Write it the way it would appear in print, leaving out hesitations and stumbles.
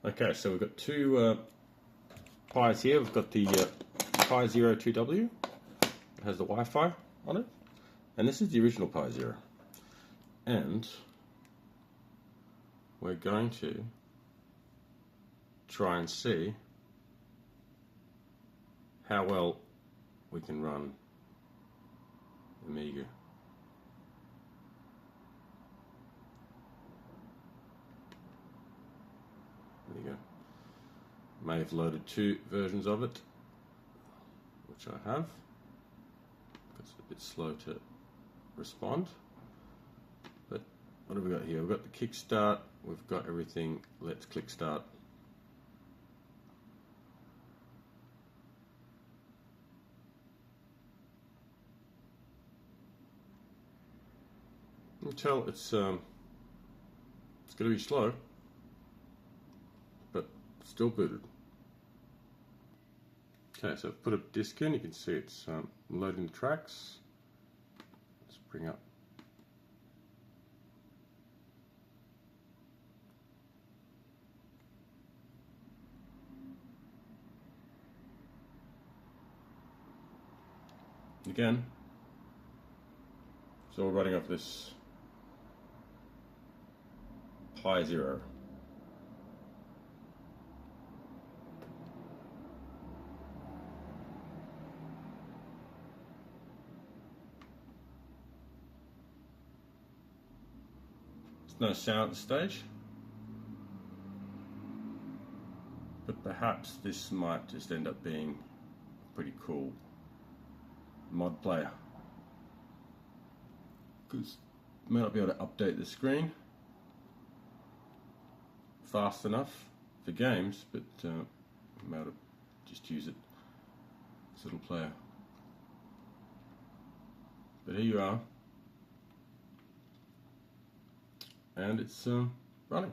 Okay, so we've got two Pi's here. We've got the PiZero 2W. It has the Wi-Fi on it. And this is the original PiZero. And we're going to try and see how well we can run Amiga. There you go. May have loaded two versions of it, which I have. It's a bit slow to respond. But what have we got here? We've got the kickstart, we've got everything. Let's click start. You can tell it's going to be slow, but still booted. Okay, so I've put a disc in. You can see it's loading the tracks. Let's bring up. Again, so we're running off this PiZero. There's no sound at the stage, but perhaps this might just end up being a pretty cool mod player, because you may not be able to update the screen fast enough for games, but you may be able to just use it as a little player. But here you are, and it's running.